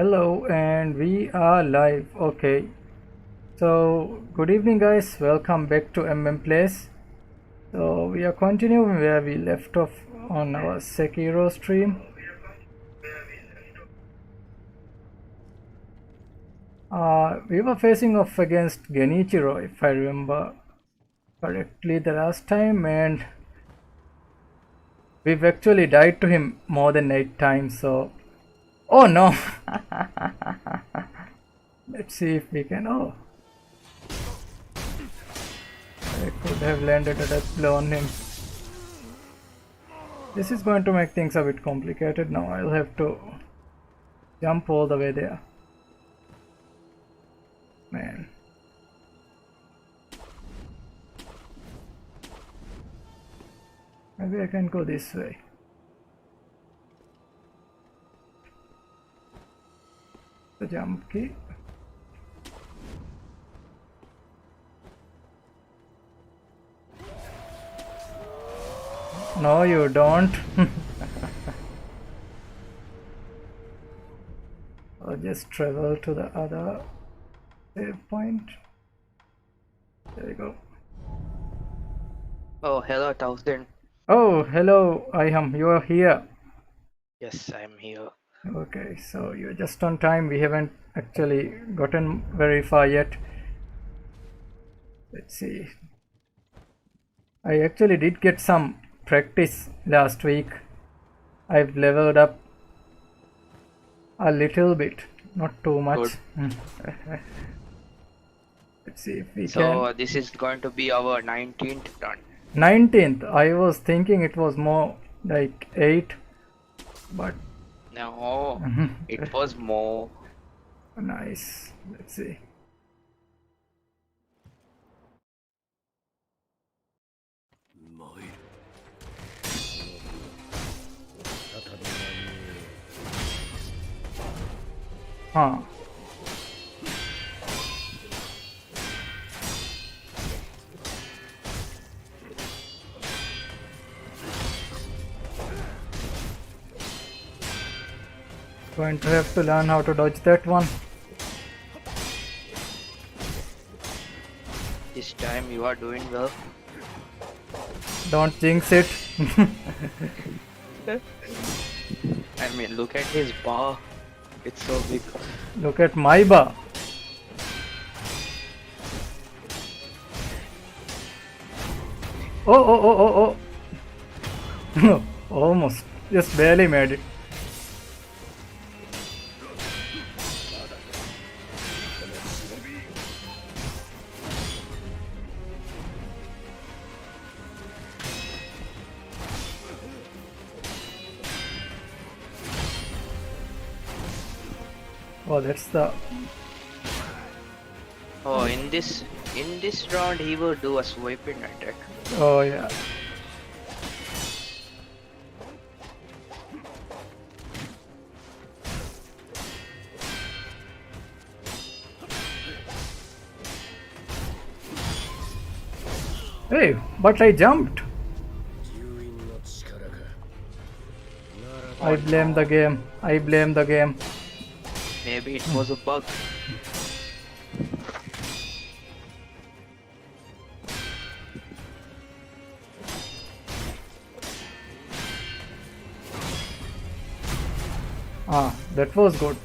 Hello, and we are live. Okay, so good evening, guys. Welcome back to Place. So we are continuing where we left off on our Sekiro stream. We were facing off against Genichiro, if I remember correctly, the last time, and we've actually died to him more than 8 times. So, oh no! Let's see if we can. Oh. I could have landed a death blow on him. This is going to make things a bit complicated now. I'll have to jump all the way there. Man. Maybe I can go this way. The jump key. No, you don't. I'll just travel to the other save point. There we go. Oh, hello, Thousand. Oh, hello, Iham. You are here. Yes, I'm here. Okay, so you're just on time. We haven't actually gotten very far yet. Let's see. I actually did get some practice last week. I've leveled up a little bit, not too much. Let's see if we can. So this is going to be our 19th run. 19th. I was thinking it was more like 8, but No, it was more. nice. Let's see. Huh. Going to have to learn how to dodge that one. This time you are doing well. Don't jinx it. I mean, look at his bar. It's so big. Look at my bar. Oh. Almost. Just barely made it. Oh, that's the. Oh, in this round he will do a sweeping attack. Oh yeah. Hey, but I jumped. I blame the game. I blame the game. Maybe it was a bug. Ah, that was good.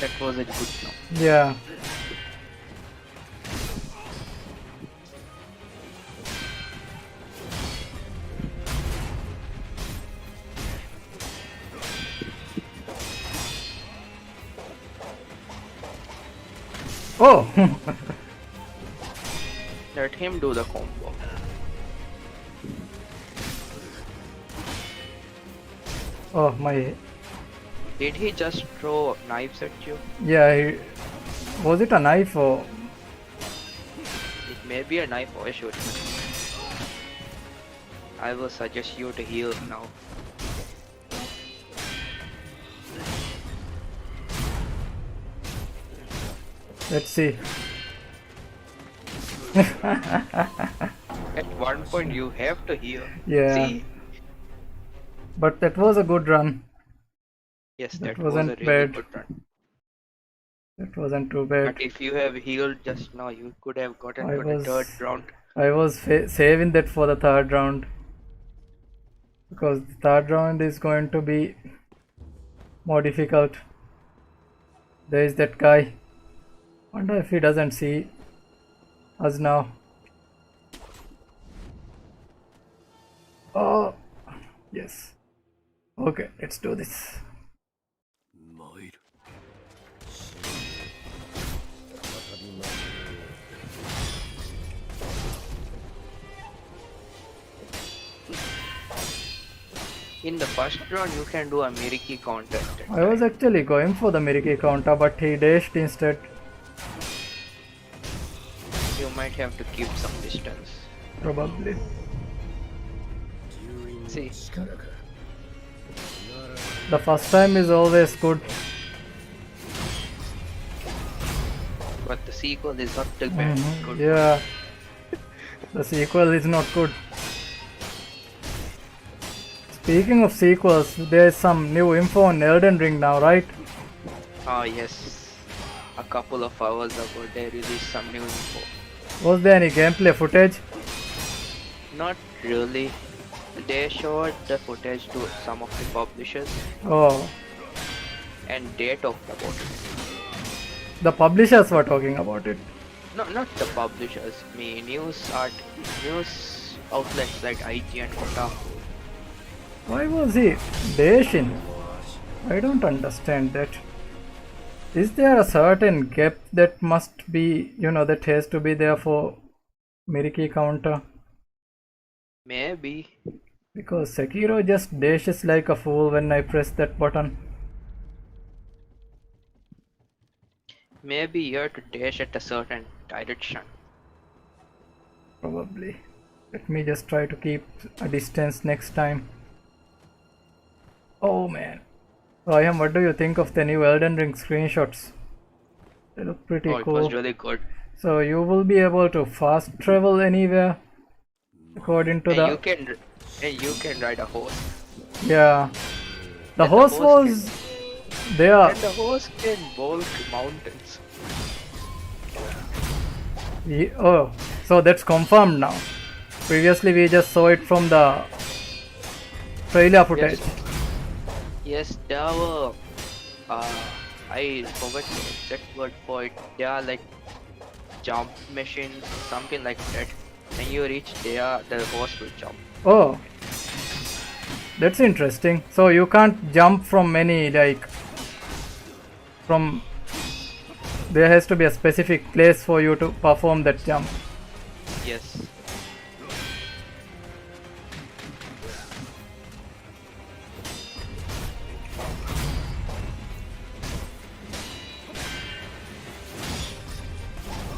That was a good no. Yeah. Oh. Let him do the combo. Oh my. Did he just throw knives at you? Yeah. Was it a knife or? It may be a knife or a shooting. I will suggest you to heal now. Let's see. At one point you have to heal. Yeah. See? But that was a good run. Yes, That that was a wasn't really bad. good run. That wasn't too bad. But if you have healed just now, you could have gotten I to the third was round. I was saving that for the third round because the third round is going to be more difficult. There is that guy. Wonder if he doesn't see us now. Oh, yes. Okay, let's do this. In the first round, you can do a Miriki counter at that I was time. actually going for the Miriki counter, but he dashed instead. You might have to keep some distance. Probably. See, The first time is always good. but the sequel is not too bad. Good. Yeah. The sequel is not good. Speaking of sequels, there's some new info on Elden Ring now, right? Oh yes, a couple of hours ago they released some new info. Was there any gameplay footage? Not really. They showed the footage to some of the publishers Oh, and they talked about it. the publishers were talking about it. No, not the publishers. News outlets like IGN and Kotaku. Why was he dashing? I don't understand that. Is there a certain gap that must be, that has to be there for Miriki counter? Maybe. Because Sekiro just dashes like a fool when I press that button. Maybe you have to dash at a certain direction. Probably. Let me just try to keep a distance next time. Oh man. Ryan, what do you think of the new Elden Ring screenshots? They look pretty Oh, cool. it was really good. So you will be able to fast travel anywhere according to And the... you can ride a horse. Yeah. The And horse was... there. And the horse can bulk mountains. Oh, so that's confirmed now. Previously we just saw it from the trailer footage. Yes, there were I forgot the exact word for it. They are like jump machines, something like that. When you reach there, the horse will jump. Oh, that's interesting. So you can't jump from any from... There has to be a specific place for you to perform that jump. Yes.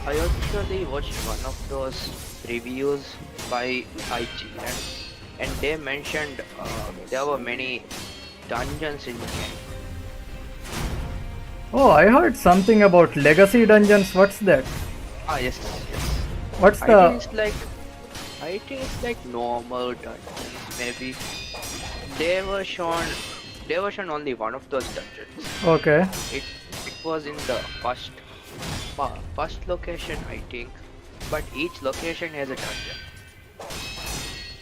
I actually watched one of those reviews by IGN and they mentioned there were many dungeons in the game. Oh, I heard something about legacy dungeons. What's that? Ah yes, yes. What's I the... think it's like normal dungeons maybe. They were shown only one of those dungeons. Okay. It was in the first location I think, but each location has a dungeon.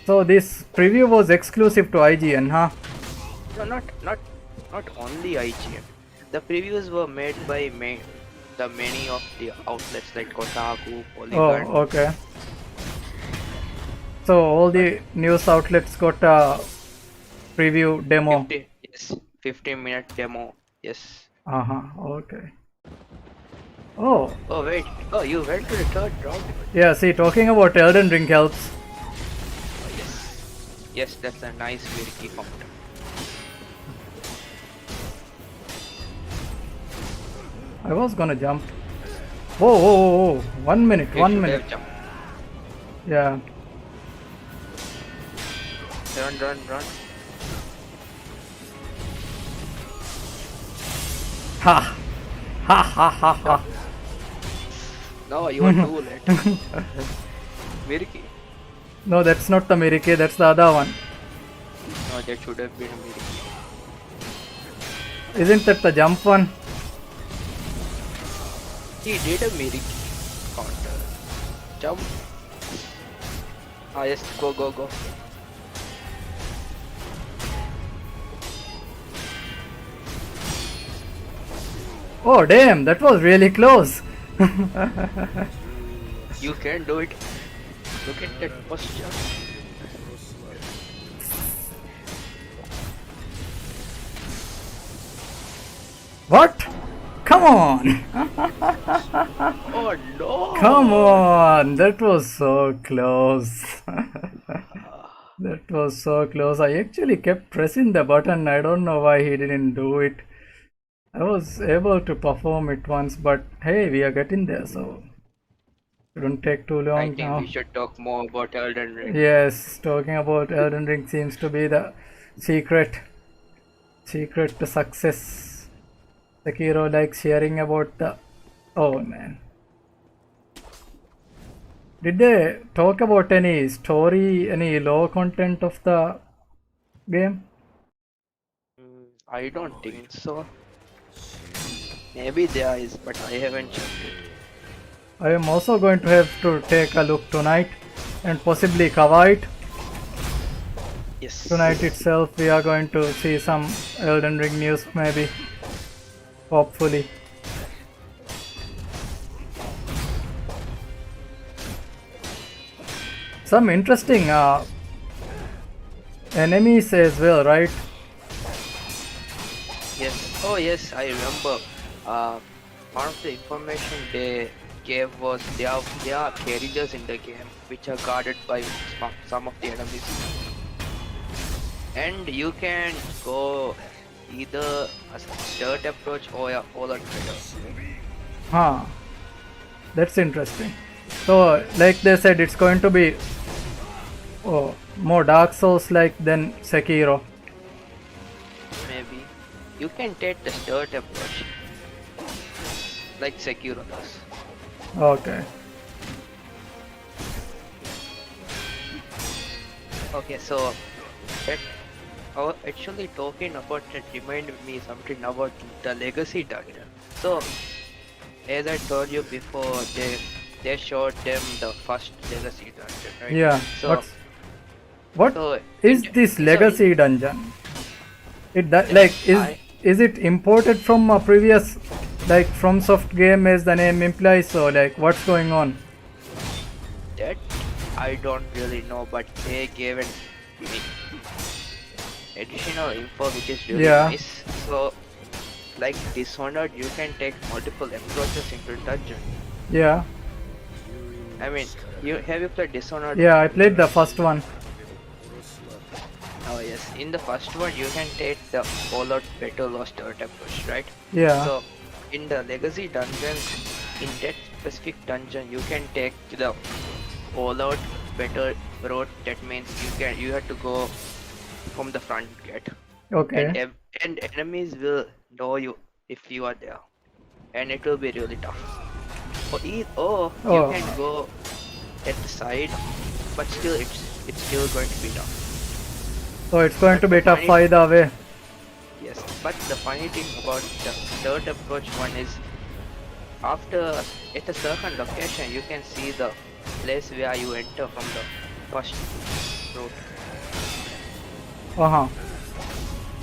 So this preview was exclusive to IGN, huh? No, not only IGN. The previews were made by many of the outlets like Kotaku, Polygon. Oh, okay. So all the news outlets got a preview demo. 15-minute demo. Yes. Okay. Oh, Oh wait. Oh, you went to the third round. yeah, see, talking about Elden Ring helps. Oh, yes. Yes, that's a nice Miriki counter. I was gonna jump. Whoa. 1 minute, You 1 should minute. have jumped. Yeah. Run. Ha. No, you are too late. Miriki. No, that's not the Miriki, that's the other one. No, that should have been Miriki. Isn't that the jump one? He did a miracle counter. Jump. Ah yes, go go go. Oh damn, that was really close. You can do it. Look at that posture. What? Come on! Oh no! Come on! That was so close. That was so close. I actually kept pressing the button. I don't know why he didn't do it. I was able to perform it once, but hey, we are getting there, so it won't take too I long think now. we should talk more about Elden Ring. Yes, talking about Elden Ring seems to be the secret to success. Sekiro likes hearing about the... Oh man. Did they talk about any story, any lore content of the game? I don't think so. Maybe there is, but I haven't checked it. I am also going to have to take a look tonight and possibly cover it. Yes. Tonight itself we are going to see some Elden Ring news maybe. Hopefully. Some interesting enemies as well, right? Yes. Oh yes, I remember. One of the information they gave was there are carriages in the game which are guarded by some of the enemies, and you can go either a stealth approach or a all-out better. Huh. That's interesting. So, like they said, it's going to be more Dark Souls like than Sekiro. Maybe you can take the stealth approach like Sekiro does. Okay. Okay, so that actually talking about that reminded me something about the legacy dungeon. So as I told you before, they showed them the first legacy dungeon, right? Yeah. So What so is it- this so legacy dungeon? yes, Like I is it imported from a previous like FromSoft game as the name implies? So like what's going on? that I don't really know, but they gave an additional info which is really Yeah. nice. So like Dishonored, you can take multiple approaches into the dungeon. Yeah. I mean, have you played Dishonored? Yeah, I played the first one. Oh yes, in the first one you can take the all-out battle or stealth approach, right? Yeah. So in the legacy dungeons, in that specific dungeon, you can take the all-out battle route. That means you have to go from the front gate, Okay. and enemies will know you if you are there, and it will be really tough. Or you Oh. can go at the side, but still it's still going to be tough. So it's going to But be the tough funny- either way. Yes, but the funny thing about the third approach one is after at a certain location you can see the place where you enter from the first route. Uh-huh.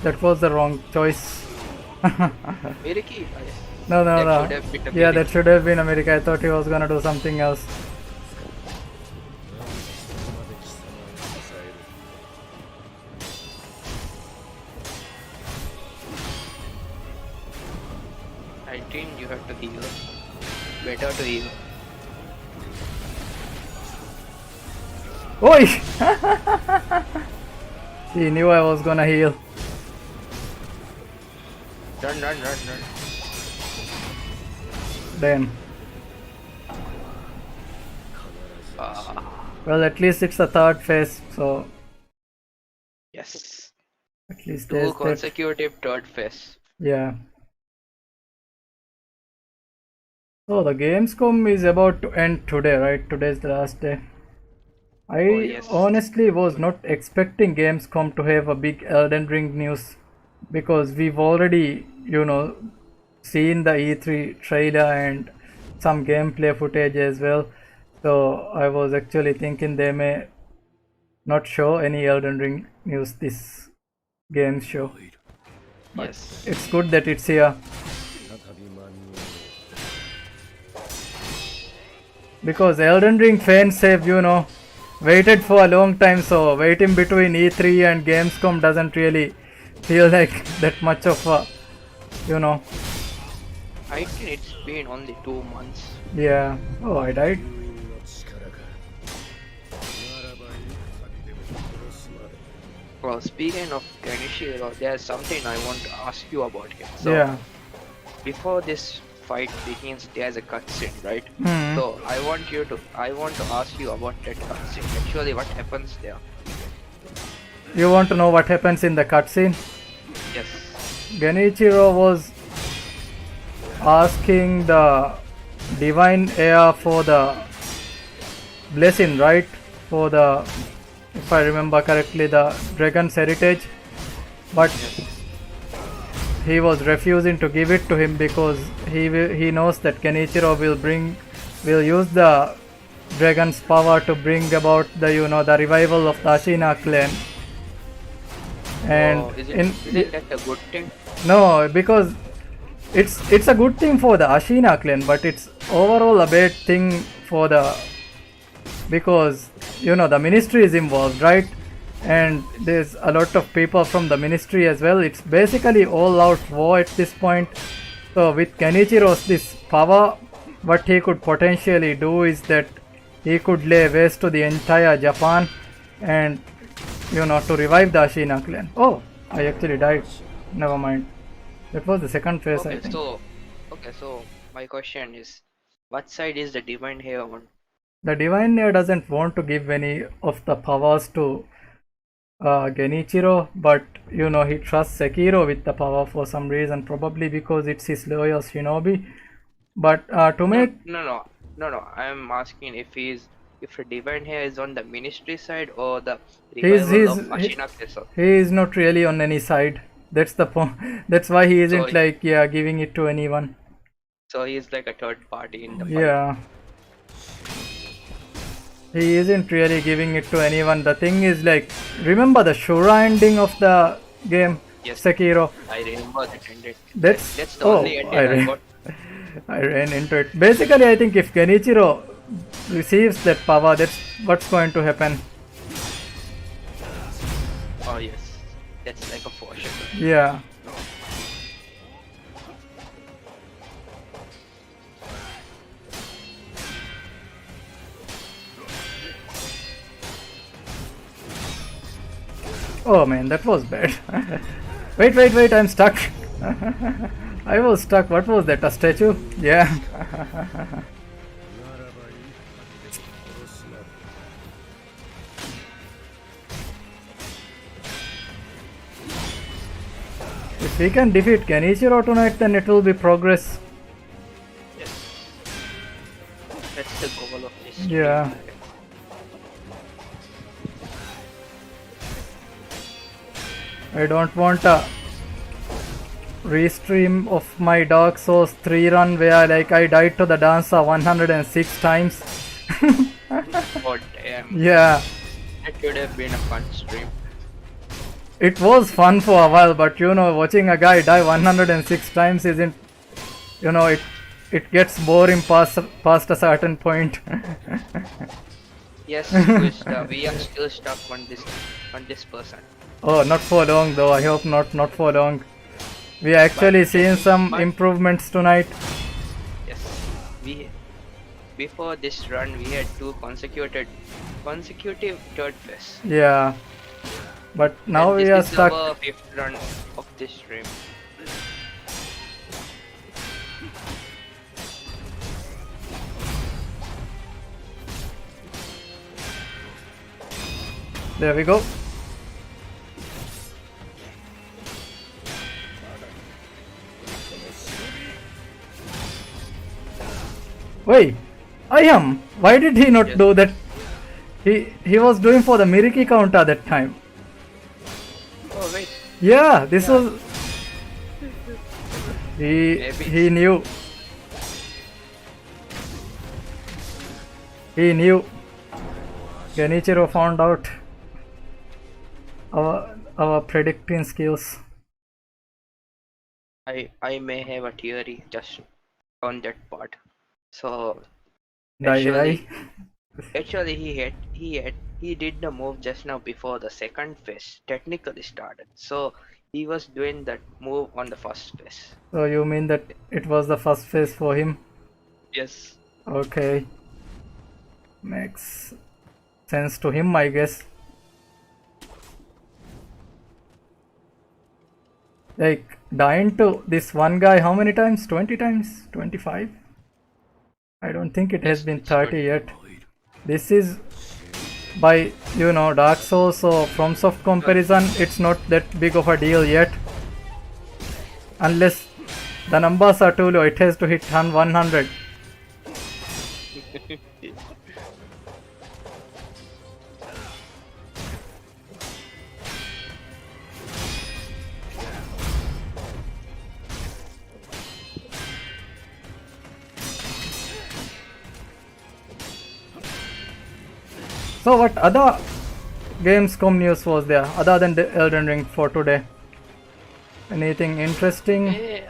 That was the wrong choice. Miriki, No, that no. should have been the Yeah, Miriki. that should have been America. I thought he was gonna do something else. I think you have to heal. Better to heal. Oi! He knew I was gonna heal. Run. Damn. Well, at least it's the third phase, so Yes. at least Two there's that. consecutive third phase. Yeah. So the Gamescom is about to end today, right? Today's the last day. I Oh, yes. honestly was not expecting Gamescom to have a big Elden Ring news because we've already, seen the E3 trailer and some gameplay footage as well. So I was actually thinking they may not show any Elden Ring news this game show. But Yes. it's good that it's here. Because Elden Ring fans have, waited for a long time, so waiting between E3 and Gamescom doesn't really feel like that much of a, I think it's been only 2 months. yeah. Oh, I died. Well, speaking of Kenishiro, there's something I want to ask you about him. So, Yeah. before this fight begins, there's a cutscene, right? Hmm. So, I want to ask you about that cutscene. Actually, what happens there? You want to know what happens in the cutscene? Yes. Genichiro was asking the divine heir for the blessing, right? For the, if I remember correctly, the dragon's heritage. But he was refusing to give it to him because he knows that Genichiro will use the dragon's power to bring about the the revival of the Ashina clan. And Oh, isn't that a good thing? no, because it's a good thing for the Ashina clan, but it's overall a bad thing for the, because the ministry is involved, right? And there's a lot of people from the ministry as well. It's basically all out war at this point. So with Kenichiro's this power, what he could potentially do is that he could lay waste to the entire Japan and to revive the Ashina clan. Oh, I actually died. Never mind. That was the second phase, I think. So my question is, what side is the divine here on? The divine heir doesn't want to give any of the powers to Genichiro, but he trusts Sekiro with the power for some reason, probably because it's his loyal shinobi. But to make No. I'm asking if the divine here is on the ministry side or the revival of Ashina Castle. he is not really on any side. That's the point. That's why he isn't So giving it to anyone. So he's like a third party in the fight. Yeah. He isn't really giving it to anyone. The thing is, like, remember the Shura ending of the game, Yes. Sekiro? I remember that ended. That's the only ending I got. I ran into it. Basically, I think if Genichiro receives that power, that's what's going to happen. Oh yes, that's like a fortune. Yeah. Oh man, that was bad. Wait, I'm stuck. I was stuck. What was that? A statue? Yeah. If we can defeat Genichiro tonight, then it will be progress. Yes. That's the goal of this. Yeah. I don't want a restream of my Dark Souls 3 run where I died to the dancer 106 times. Oh damn. Yeah. That should have been a fun stream. It was fun for a while, but watching a guy die 106 times isn't, it gets boring past a certain point. Yes, we are still stuck on this person. Oh, not for long though. I hope not for long. We are actually seeing some improvements tonight. Yes, before this run we had two consecutive third phase. Yeah, but now we are stuck. This is our fifth run of this stream. There we go. Wait, I am. Why did he not do that? He was doing for the Miriki counter that time. Oh wait. Yeah, this was Maybe He knew. He knew. Genichiro found out our predicting skills. I may have a theory just on that part. So Die. actually he did the move just now before the second phase technically started. So he was doing that move on the first phase. So you mean that it was the first phase for him? Yes. Okay. Makes sense to him, I guess. Like, dying to this one guy how many times? 20 times? 25? I don't think it has Yes, been it's 30 good. yet. This is by, Dark Souls, so from soft comparison, it's not that big of a deal yet. Unless the numbers are too low, it has to hit 100. So what other Gamescom news was there other than the Elden Ring for today? Anything interesting? Eh,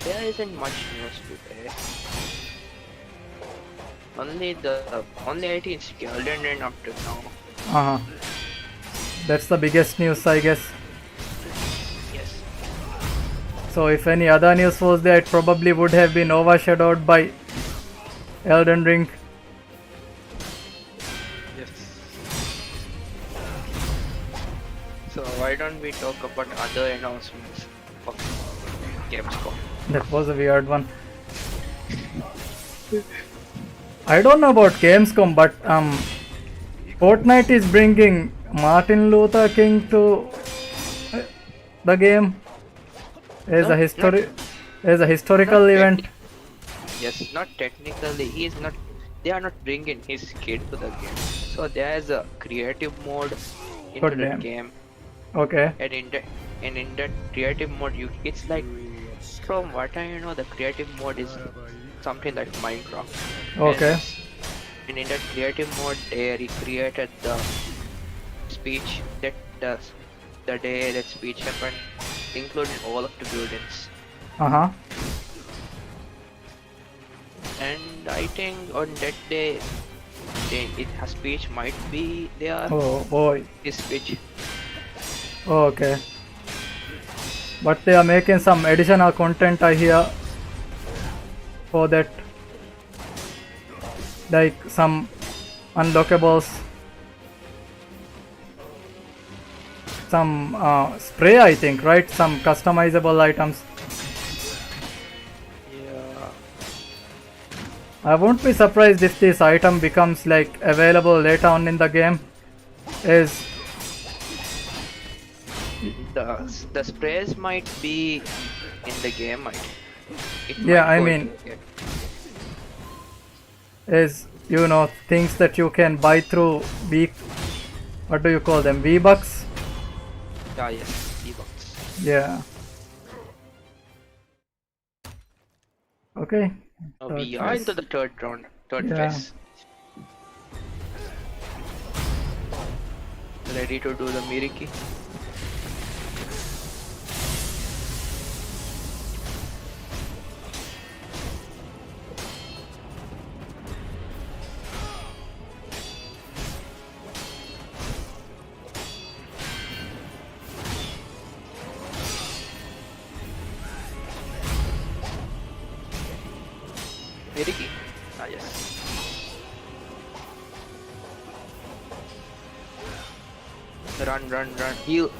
there isn't much news today. Only I think it's Elden Ring up to now. Uh-huh. That's the biggest news, I guess. Yes. So if any other news was there, it probably would have been overshadowed by Elden Ring. Yes. So why don't we talk about other announcements of Gamescom? That was a weird one. I don't know about Gamescom, but Fortnite is bringing Martin Luther King to the game as Not- a historical not event. Yes, not technically. He is not. They are not bringing his kid to the game. So there is a creative mode into God the damn. game, Okay. and in that creative mode, it's like, from what I know, the creative mode is something like Minecraft. Okay. And in that creative mode, they recreated the speech that the day that speech happened, including all of the buildings. Uh-huh. And I think on that day, her speech might be there. Oh boy. His speech. Okay. But they are making some additional content, I hear, for that. Like some unlockables. Some spray, I think, right? Some customizable items. Yeah. I won't be surprised if this item becomes like available later on in the game. Is The sprays might be in the game. Yeah, I mean, is things that you can buy through what do you call them, V-Bucks? Yes, V-Bucks. Yeah. Okay. We Third are phase. into the third round, third Yeah. phase. Ready to do the Miriki? Miriki? Yes. Run, heal.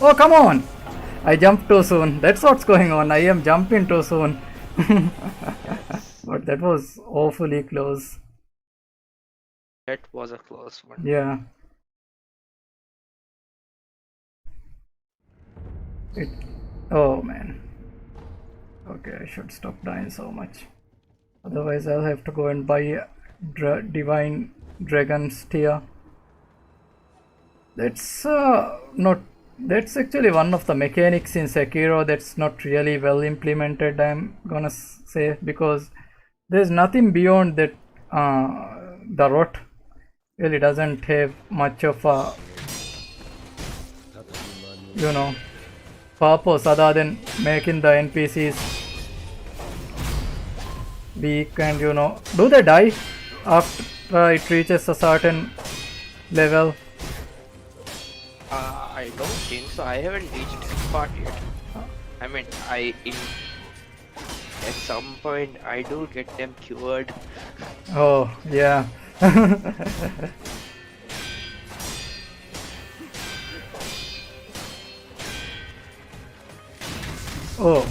Oh, come on! I jumped too soon. That's what's going on. I am jumping too soon. But that was awfully close. That was a close one. Yeah. Oh man. Okay, I should stop dying so much. Otherwise, I'll have to go and buy a Divine Dragon's Tear. That's not. That's actually one of the mechanics in Sekiro that's not really well implemented. I'm gonna say, because there's nothing beyond that. The rot really doesn't have much of a, purpose other than making the NPCs weak. And do they die after it reaches a certain level? I don't think so. I haven't reached that part yet. I mean, at some point I do get them cured. Oh yeah. Oh.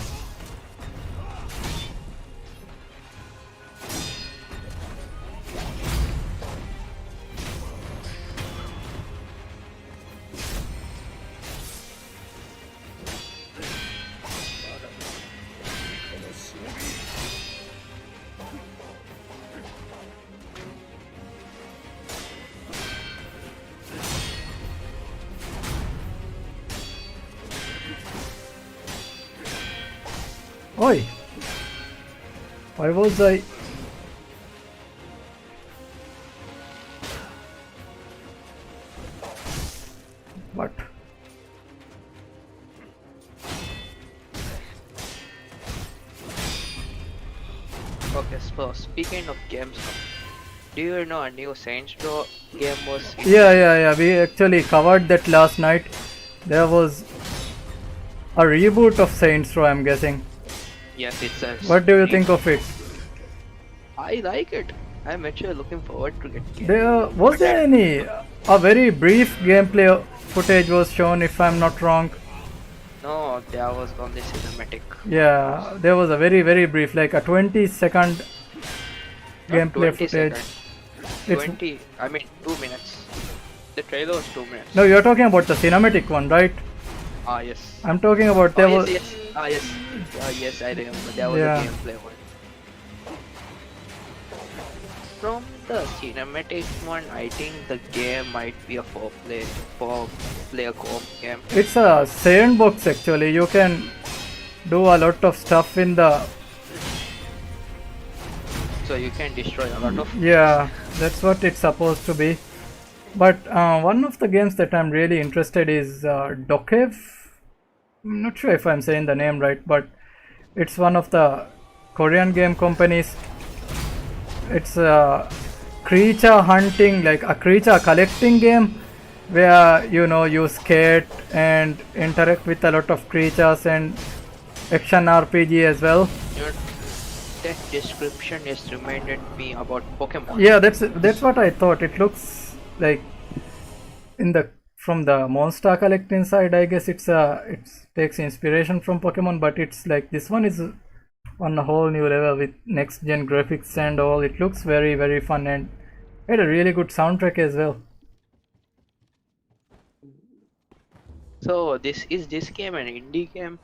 Oi! Why was I... What? Okay, so speaking of games, do you know a new Saints Row game was? Yeah. We actually covered that last night. There was a reboot of Saints Row, I'm guessing. Yes, it's a. What do you think of it? I like it. I'm actually looking forward to it. Was there any a very brief gameplay footage was shown, if I'm not wrong? No, there was only cinematic. Yeah, there was a very brief, like a 20-second gameplay 20 footage. seconds. 20, I mean 2 minutes. The trailer was 2 minutes. No, you're talking about the cinematic one, right? Ah, yes. I'm talking about Yes. Ah, yes. Yes, I remember. There was a gameplay one. From the cinematic one, I think the game might be a four-player co-op game. It's a sandbox actually. You can do a lot of stuff in the... So you can destroy a lot of... Yeah, that's what it's supposed to be. But one of the games that I'm really interested is Dokev. I'm not sure if I'm saying the name right, but it's one of the Korean game companies. It's a creature hunting, like a creature collecting game, where you skate and interact with a lot of creatures, and action RPG as well. That description has reminded me about Pokemon. Yeah, that's what I thought. It looks like from the monster collecting side. I guess it takes inspiration from Pokemon, but it's like this one is on a whole new level with next gen graphics and all. It looks very fun and had a really good soundtrack as well. So this game an indie game?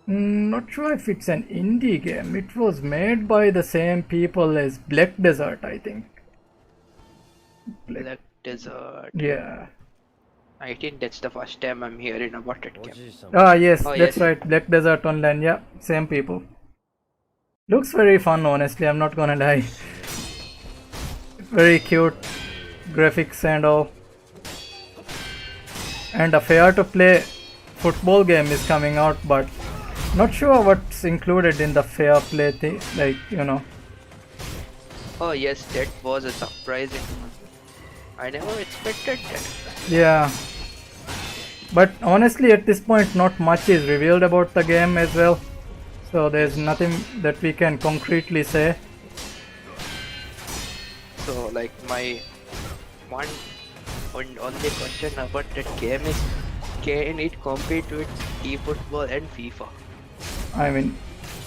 Not sure if it's an indie game. It was made by the same people as Black Desert, I think. Black Desert. Yeah. I think that's the first time I'm hearing about that game. Yes, that's right. Black Desert Online. Yeah, same people. Looks very fun, honestly. I'm not gonna lie. Very cute graphics and all. And a fair to play football game is coming out, but not sure what's included in the fair play thing. Like, Oh yes, that was a surprising one. I never expected that. Yeah. But honestly, at this point, not much is revealed about the game as well. So there's nothing that we can concretely say. So like my one only question about that game is, can it compete with eFootball and FIFA? I mean,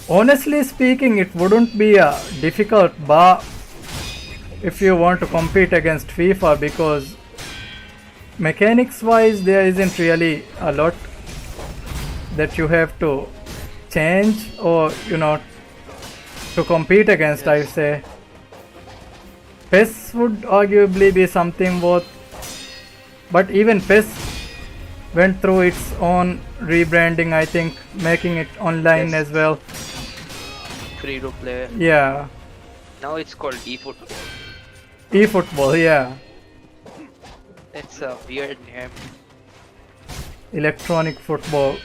honestly speaking, it wouldn't be a difficult bar if you want to compete against FIFA, because mechanics wise there isn't really a lot that you have to change or to compete against, I Yes. say. PES would arguably be something worth, but even PES went through its own rebranding, I think, making it online Yes. as well. Free to play. Yeah, Now it's called eFootball. eFootball, yeah, It's a weird name. electronic football.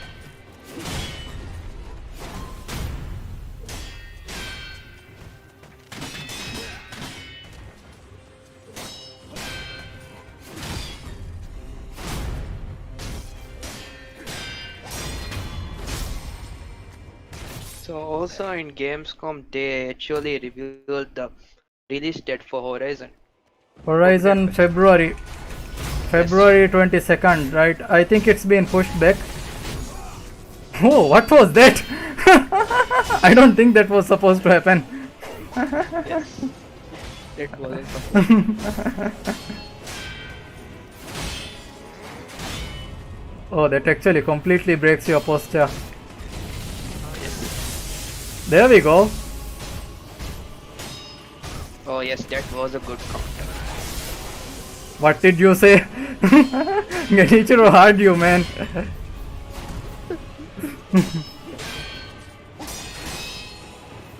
So also in Gamescom they actually revealed the release date for Horizon. Horizon Forbidden West. February Yes. 22nd, right? I think it's been pushed back. Oh, what was that? I don't think that was supposed to happen. Yes. That wasn't supposed. Oh, that actually completely breaks your posture. Yes. There we go. Oh yes, that was a good counter. What did you say? Genichiro heard you, man.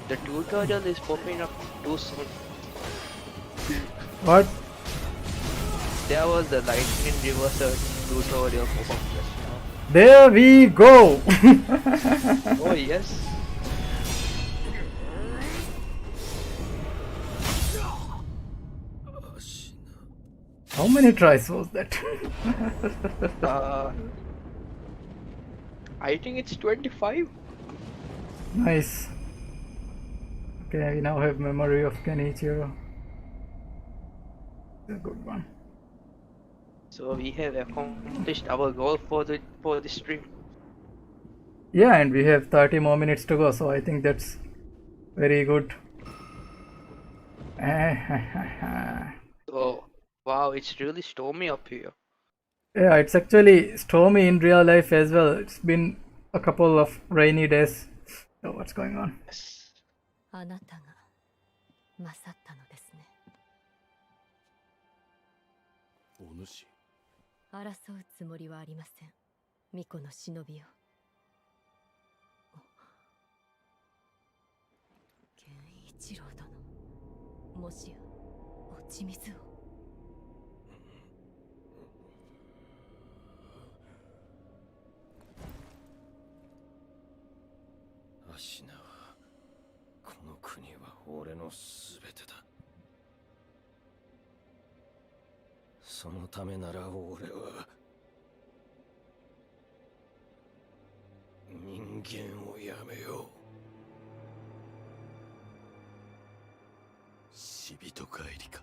The tutorial is popping up too soon. What? There was the lightning reverser tutorial pop up just now. There we go. Oh yes. How many tries was that? Uh, I think it's 25. Nice. Okay, we now have memory of Genichiro. A good one. So we have accomplished our goal for the stream. Yeah, and we have 30 more minutes to go, so I think that's very good. So wow, it's really stormy up here. Yeah, it's actually stormy in real life as well. It's been a couple of rainy days. So what's going on? Yes. あなたが勝ったのですね。お主、争うつもりはありません。巫女の忍びよ。源一郎殿、もしや落ち水を。アシナはこの国は俺のすべてだ。そのためなら俺は人間をやめよう。死人帰りか。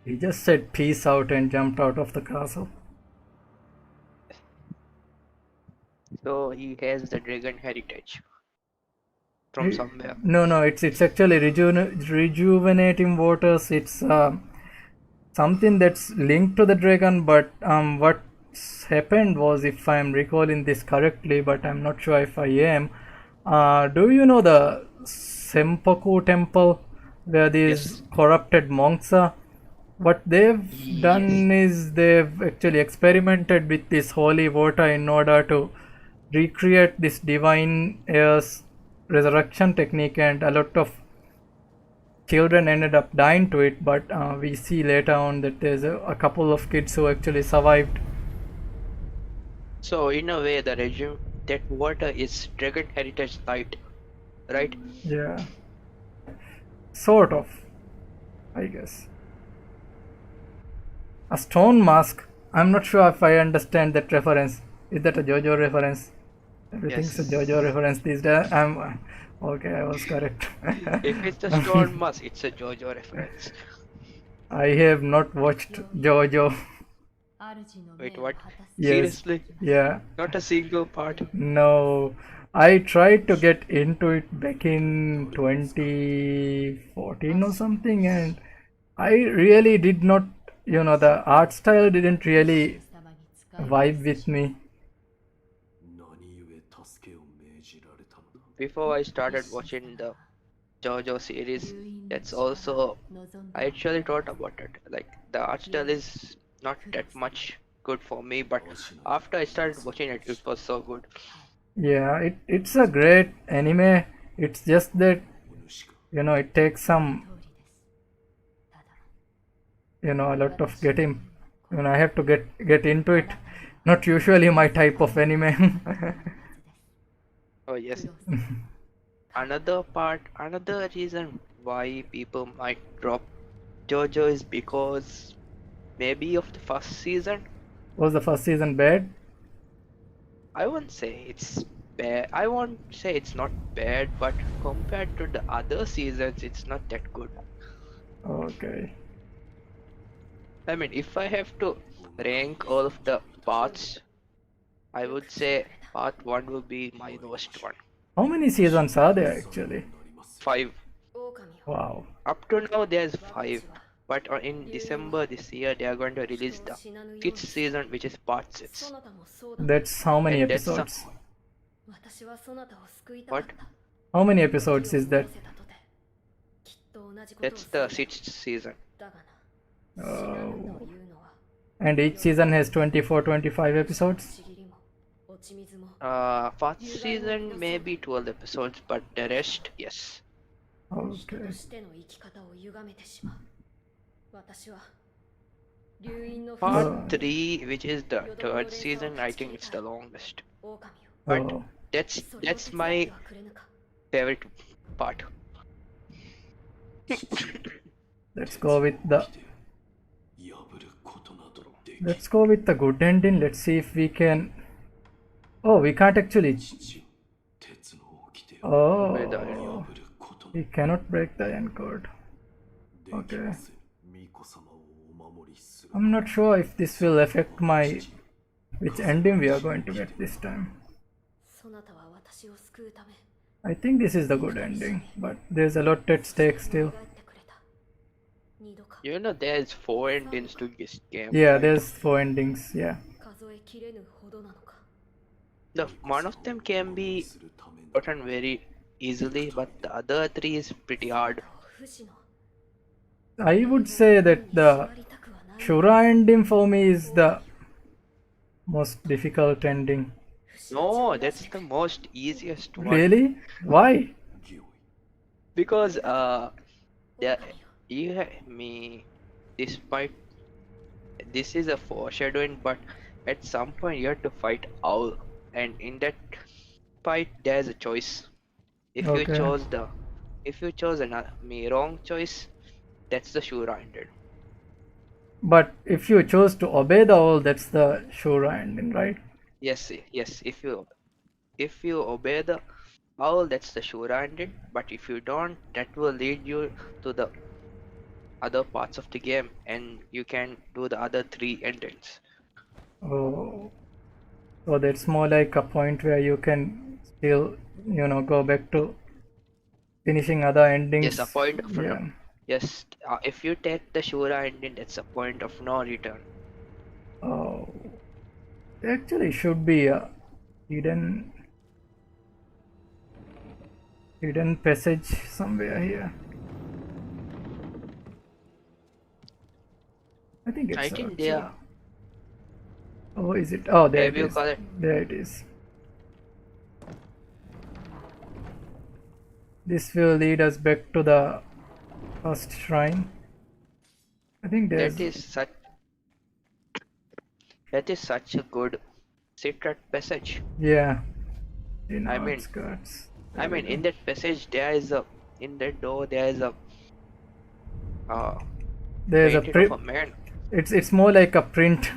He just said peace out and jumped out of the castle. So he has the dragon heritage from somewhere. No, it's actually rejuvenating waters. It's something that's linked to the dragon, but what's happened was, if I'm recalling this correctly, but I'm not sure if I am. Do you know the Senpoku temple where these Yes. corrupted monks are? What they've done is they've actually experimented with this holy water in order to recreate this divine air's resurrection technique, and a lot of children ended up dying to it, but we see later on that there's a couple of kids who actually survived. So in a way, the regime that water is dragon heritage site, right? Yeah, sort of, I guess. A stone mask. I'm not sure if I understand that reference. Is that a JoJo reference? Everything's a Yes. JoJo reference these days. I'm okay. I was correct. If it's a stone mask, it's a JoJo reference. I have not watched JoJo. Wait, what? Yes. Seriously? Yeah. Not a single part. No, I tried to get into it back in 2014 or something, and I really did not, the art style didn't really vibe with me. Before I started watching the JoJo series, that's also I actually thought about it. Like the art style is not that much good for me, but after I started watching it, it was so good. Yeah, it's a great anime. It's just that, it takes some, a lot of getting, I have to get into it. Not usually my type of anime. Oh yes. Another reason why people might drop JoJo is because maybe of the first season. Was the first season bad? I won't say it's bad. I won't say it's not bad, but compared to the other seasons, it's not that good. Okay. I mean, if I have to rank all of the parts, I would say part 1 will be my lowest one. How many seasons are there actually? 5. Wow. Up to now, there's 5. But in December this year, they are going to release the 6th season, which is part 6. That's how many And that's episodes? What? How many episodes is that? That's the 6th season. Oh. And each season has 24-25 episodes? First season maybe 12 episodes, but the rest, yes. Okay. Part 3, which is the 3rd season, I think it's the longest. But Oh. that's my favorite part. Let's go with the good ending. Let's see if we can. Oh, we can't actually. Oh, we cannot break the end code. Okay. I'm not sure if this will affect which ending we are going to get this time. I think this is the good ending, but there's a lot at stake still. You know, there's 4 endings to this game. Yeah, right? there's 4 endings. Yeah. One of them can be gotten very easily, but the other 3 is pretty hard. I would say that the Shura ending for me is the most difficult ending. No, that's the most easiest one. Really? Why? Because this is a foreshadowing, but at some point you have to fight Owl, and in that fight there's a choice. If you Okay. chose wrong choice, that's the Shura ending. But if you chose to obey the owl, that's the Shura ending, right? Yes. If you obey the Owl, that's the Shura ending. But if you don't, that will lead you to the other parts of the game, and you can do the other 3 endings. Oh. So that's more like a point where you can still, go back to finishing other endings. Yes, a point of Yeah. Yes, if you take the Shura ending, that's a point of no return. Oh. There actually should be a hidden passage somewhere here. I think it's. they are. Oh, is it? Oh, there Have it you is. got it? There it is. This will lead us back to the first shrine. I think there's. That is such a good secret passage. Yeah. In I mean, outskirts. in that passage in that door there is a there's a painting of a man. It's more like a print.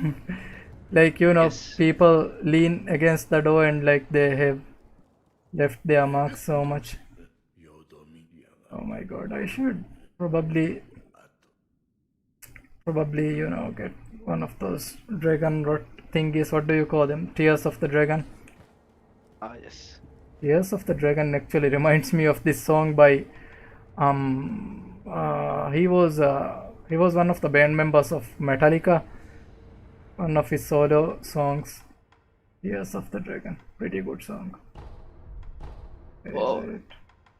Like Yes. people lean against the door and like they have left their marks so much. Oh my god, I should probably probably, get one of those dragon rot thingies. What do you call them? Tears of the Dragon. Yes. Tears of the Dragon actually reminds me of this song by he was one of the band members of Metallica. One of his solo songs, Tears of the Dragon. Pretty good song. Where is Oh, it?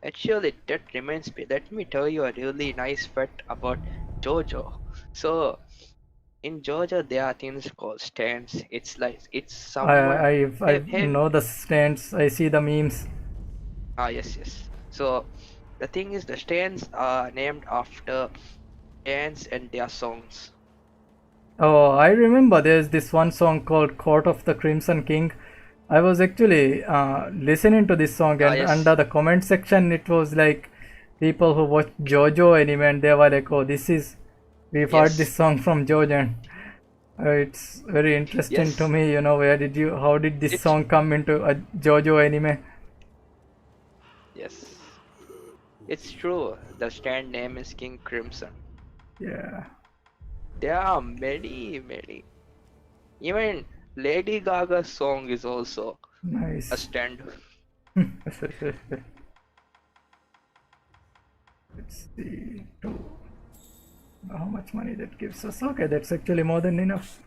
actually, that reminds me. Let me tell you a really nice fact about JoJo. So, in JoJo, there are things called stands. It's like it's someone. I know the stands. I see the memes. Yes, yes. So, the thing is, the stands are named after bands and their songs. Oh, I remember there's this one song called Court of the Crimson King. I was actually listening to this song, and Yes, under the comment section, it was like people who watch JoJo anime, and they were like, "Oh, we've heard this yes, song from JoJo." And, it's very interesting to yes. me, how did this It's song come into a JoJo anime? yes, it's true. The stand name is King Crimson. Yeah, There are many, many. Even Lady Gaga's song is also a nice. stand. Let's see, how much money that gives us. Okay, that's actually more than enough.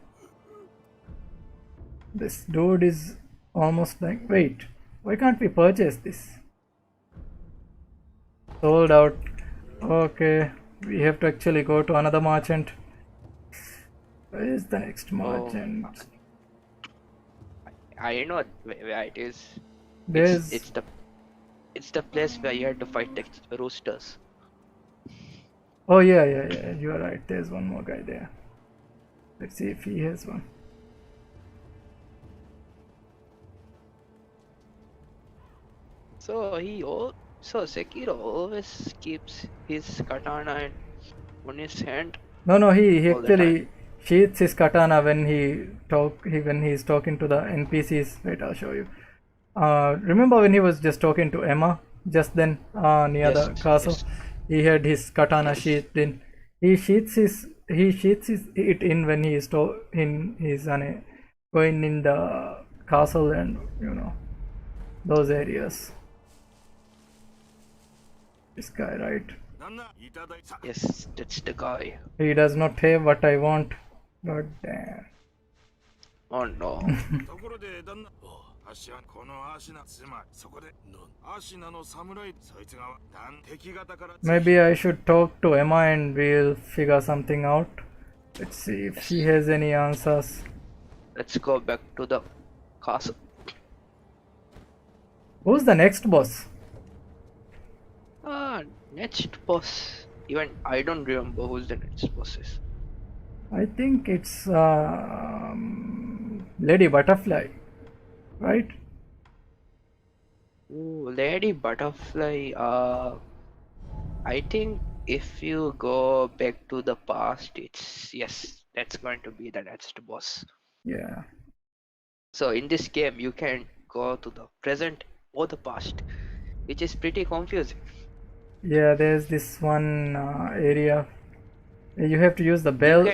This dude is almost like, wait, why can't we purchase this? Sold out. Okay, we have to actually go to another merchant. Where is the next Oh, merchant? I know where it is. It's There's, it's the it's the place where you have to fight the roosters. oh yeah, you are right. There's one more guy there. Let's see if he has one. So Sekiro always keeps his katana on his hand No, he all the time. actually sheaths his katana when when he's talking to the NPCs. Wait, I'll show you. Remember when he was just talking to Emma just then near Yes, the castle? yes, He had his katana yes. sheathed in. It in when he is going in the castle and those areas. This guy, right? Yes, that's the guy. He does not have what I want. God damn. Oh no. ところで旦那足はこの足なつまりそこで足なの侍そいつが敵方から Maybe I should talk to Emma and we'll figure something out. Let's see if she has any answers. Let's go back to the castle. Who's the next boss? Next boss. Even I don't remember who's the next boss is. I think it's Lady Butterfly, right? Ooh, Lady Butterfly. I think if you go back to the past, yes, that's going to be the next boss. Yeah. So in this game, you can go to the present or the past, which is pretty confusing. Yeah, there's this one area. You have to use the bell.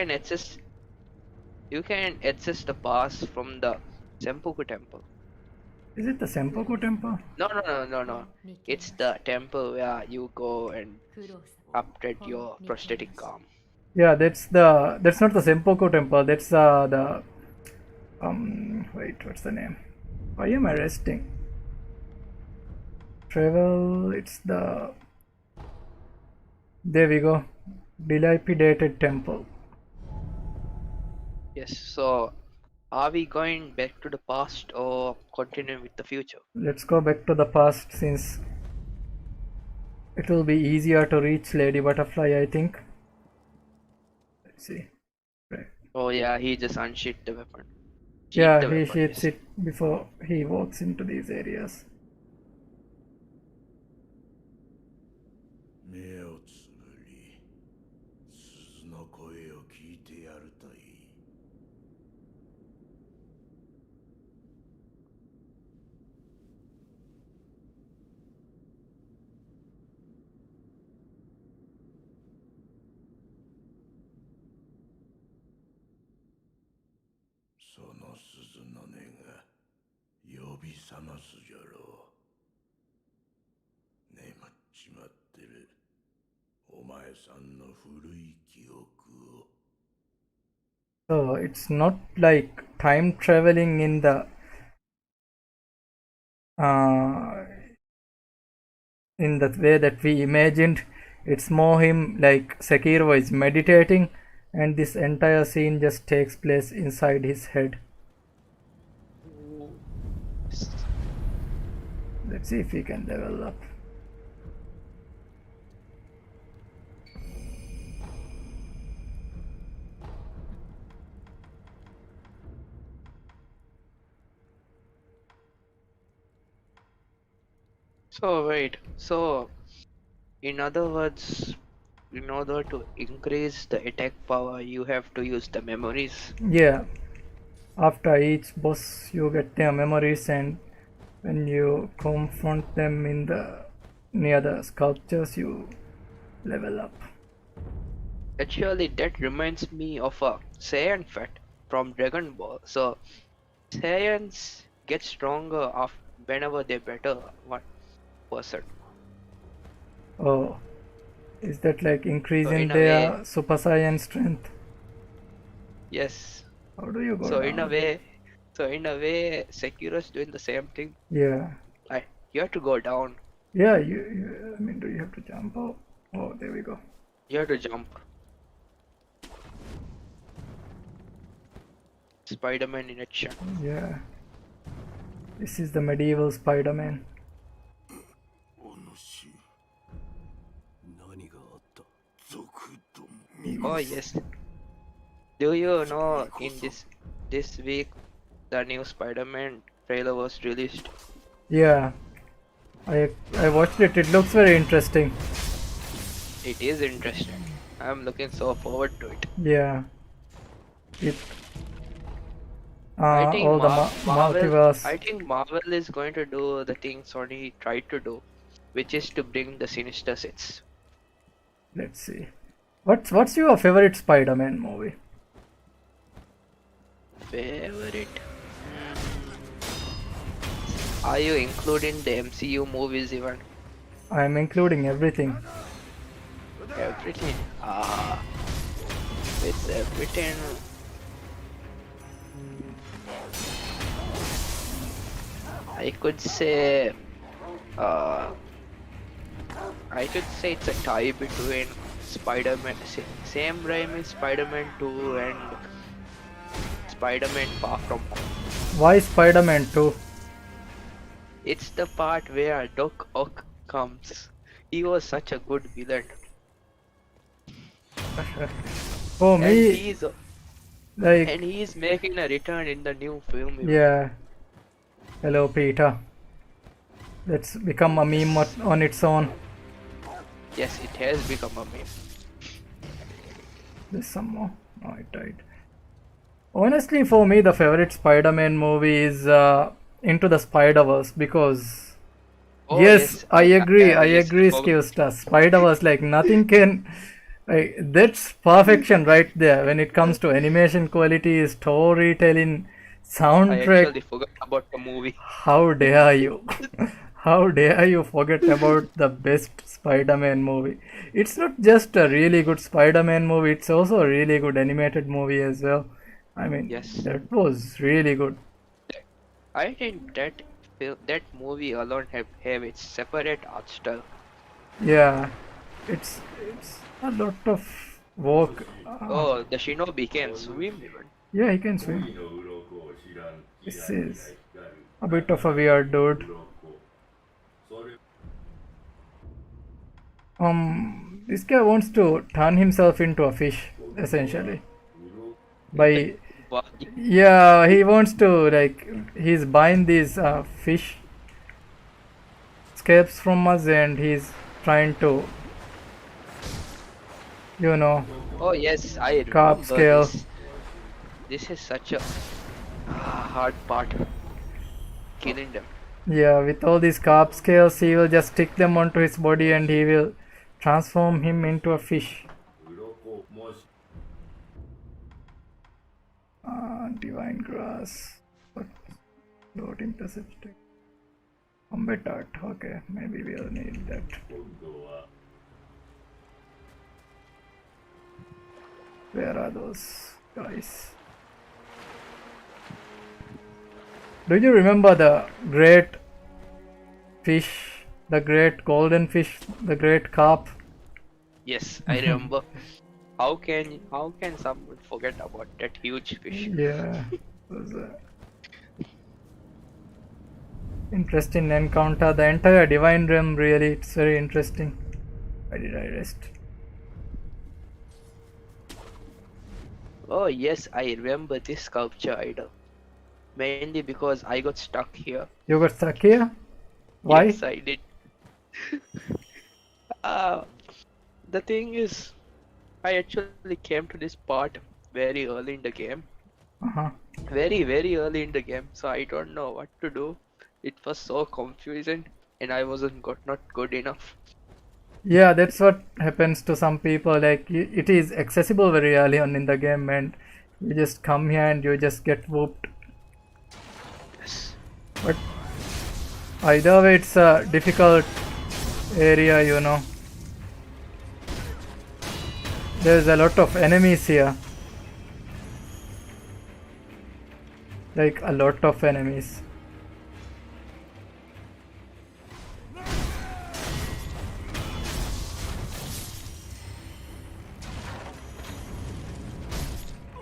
You can access the past from the Senpoku temple. Is it the Senpoku temple? No. It's the temple where you go and 苦労様 upgrade your prosthetic arm. Yeah, that's not the Senpoku temple. That's the wait, what's the name? Why am I resting? Travel. It's the. There we go. Dilapidated temple. Yes, so are we going back to the past or continuing with the future? Let's go back to the past since it will be easier to reach Lady Butterfly, I think. Let's see. Right. Oh yeah, he just unsheathed the weapon. Yeah, The he weapon, sheaths yes. it before he walks into these areas. 目をつぶり鈴の声を聞いてやるといい Let's その鈴の音が呼び覚ますじゃろう。眠っちまってるお前さんの古い記憶を。 So it's not like time traveling uh, in the way that we imagined. It's more him like Sekiro is meditating, and this entire scene just takes place inside his head. Let's see if we can level up. So wait, so in other words, in order to increase the attack power, you have to use the memories. Yeah, after each boss you get their memories, and when you confront them in the near the sculptures you level up. Actually, that reminds me of a Saiyan fact from Dragon Ball. So Saiyans get stronger whenever they better one person. Oh, is that like So increasing in a their way, Super Saiyan strength? yes. How do you go So in a down? way, Sekiro's doing the same thing. Yeah, Like you have to go down. yeah. I mean, do you have to jump? Oh, there we go. You have to jump. Spiderman in action. Yeah, this is the medieval Spider-Man. お主何があった族ども Oh yes. Do you know in this week the new Spider-Man trailer was released? Yeah, I watched it. It looks very interesting. It is interesting. I'm looking so forward to it. Yeah, it. I think All the multiverse. I think Marvel is going to do the thing Sony tried to do, which is to bring the Sinister Six. Let's see. What's your favorite Spider-Man movie? Favorite? Are you including the MCU movies even? I'm including everything. Everything. It's everything. I could say it's a tie between Spider-Man, Sam Raimi's Spider-Man 2 and Spider-Man Far From Home. Why Spider-Man 2? It's the part where Doc Ock comes. He was such a good villain. For And me, and he's making a return in the new film. yeah. Hello, Peter. Let's become a meme on its own. Yes, it has become a meme. There's some more. Oh, it died. Honestly, for me, the favorite Spider-Man movie is Into the Spider-Verse because Oh, yes, I agree. I yes, agree, Bob. Skillstar. Spider-Verse, like nothing can. That's perfection right there. When it comes to animation quality, storytelling, I soundtrack. actually forgot about the movie. How dare you? How dare you forget about the best Spider-Man movie? It's not just a really good Spider-Man movie, it's also a really good animated movie as well. I mean, Yes. that was really good. I think that movie alone have its separate art style. Yeah, it's a lot of work. Oh, the Shinobi can swim even. Yeah, he can swim. This is a bit of a weird dude. This guy wants to turn himself into a fish, essentially. By But yeah, he wants to he's buying these fish scapes from us, and he's trying to, you know, oh yes, I carb remember scale. this. This is such a hard part. Killing them. Yeah, with all these carb scales, he will just stick them onto his body, and he will transform him into a fish. Divine grass. What? Load intercepted. Combat art. Okay, maybe we'll need that. Where are those guys? Do you remember the great fish, the great golden fish, the great carp? Yes, I remember. How can someone forget about that huge fish? Yeah, it was a interesting encounter. The entire divine realm, really, it's very interesting. Why did I rest? Oh yes, I remember this sculpture idol. Mainly because I got stuck here. You got stuck here? Why? Yes, I did. Uh, the thing is, I actually came to this part very early in the game. Uh-huh. Very early in the game, so I don't know what to do. It was so confusing and I wasn't not good enough. Yeah, that's what happens to some people. Like, it is accessible very early on in the game, and you just come here and you just get whooped. Yes. But either way, it's a difficult area, you know. There's a lot of enemies here. Like, a lot of enemies.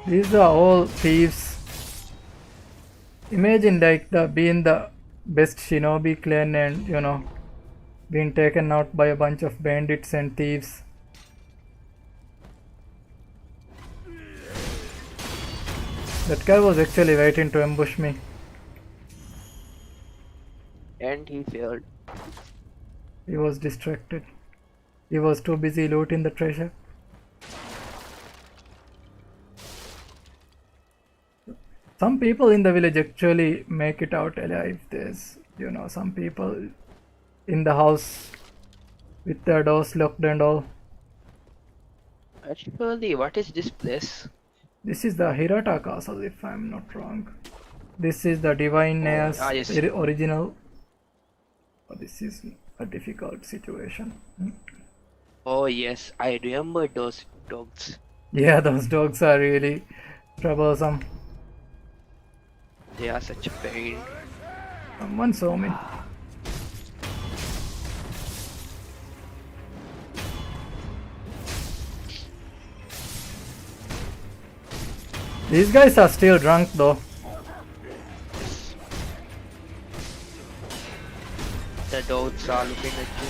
These are all thieves. Imagine like being the best shinobi clan and, you know, being taken out by a bunch of bandits and thieves. That guy was actually waiting to ambush me. And he failed. He was distracted. He was too busy looting the treasure. Some people in the village actually make it out alive. There's, you know, some people in the house with their doors locked and all. Actually, what is this place? This is the Hirota Castle, if I'm not wrong. This is the Divine Nayas yes. original. Oh, this is a difficult situation. Oh yes, I remember those dogs. Yeah, those dogs are really troublesome. They are such a pain. Someone saw me. These guys are still drunk though. The dogs are looking at you.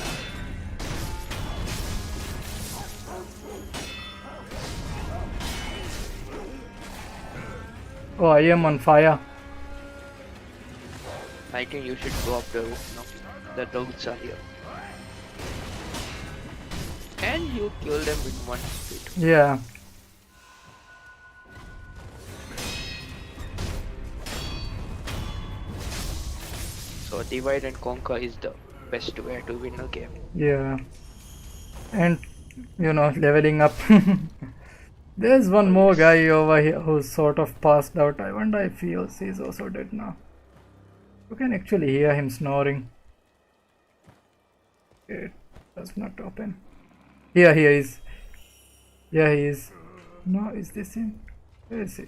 Oh, I am on fire. I think you should go up the roof now. The dogs are here. And you kill them with one hit. Yeah. So divide and conquer is the best way to win a game. Yeah. And, you know, leveling up. There's one more guy over here who's sort of passed out. I wonder if he's also dead now. You can actually hear him snoring. It does not open. Here he is. Yeah, he is. No, is this him? Where is he?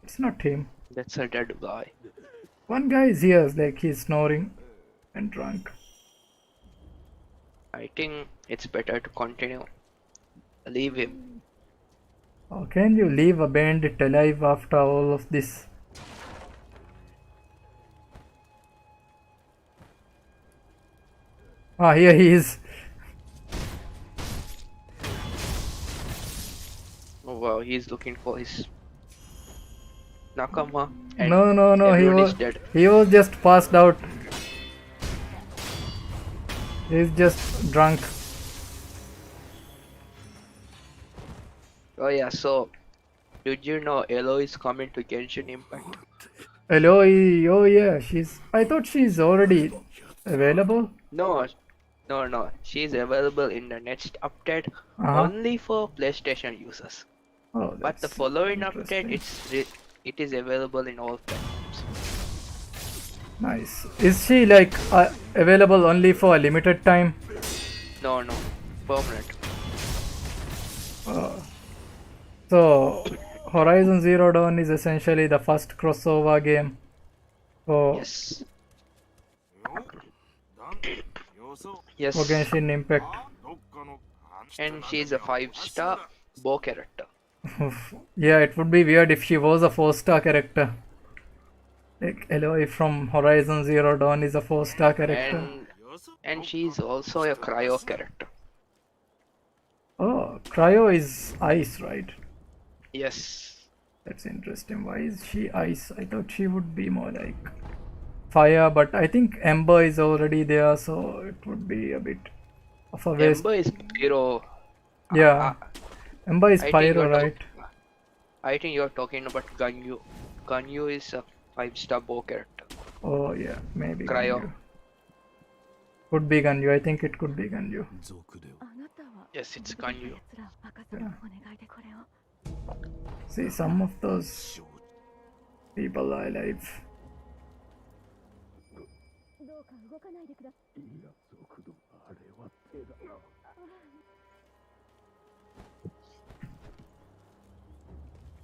It's not him. That's a dead guy. One guy is here, like he's snoring and drunk. I think it's better to continue. Leave him. How can you leave a bandit alive after all of this? Ah, here he is. Oh wow, he's looking for his nakama. And No, everyone is dead. he was just passed out. He's just drunk. Oh yeah, so did you know Elo is coming to Genshin Impact? Eloy, oh yeah, I thought she's already available. No. She's available in the next update Uh-huh. only for PlayStation users. Oh, But the that's following update, interesting. it is available in all platforms. Nice. Is she like available only for a limited time? No, permanent. So Horizon Zero Dawn is essentially the first crossover game. For Yes. よだんよそ Yes. Genshin Impact. どっかの And she is a 5-star bow character. Yeah, it would be weird if she was a 4-star character. Like Eloy from Horizon Zero Dawn is a 4-star character. And she is also a cryo character. Oh, Cryo is ice, right? Yes. That's interesting. Why is she ice? I thought she would be more like fire, but I think Ember is already there, so it would be a bit of a waste. Ember is pyro. Yeah, Ember is I think pyro, you're right? I think you're talking about Ganyu. Ganyu is a 5-star bow character. Oh yeah, maybe Cryo. Ganyu. Could be Ganyu. I think it could be Ganyu. あなたは Yes, it's Ganyu. 奴らを任せるお願いでこれを See, some of those people are alive. どうか動かないでください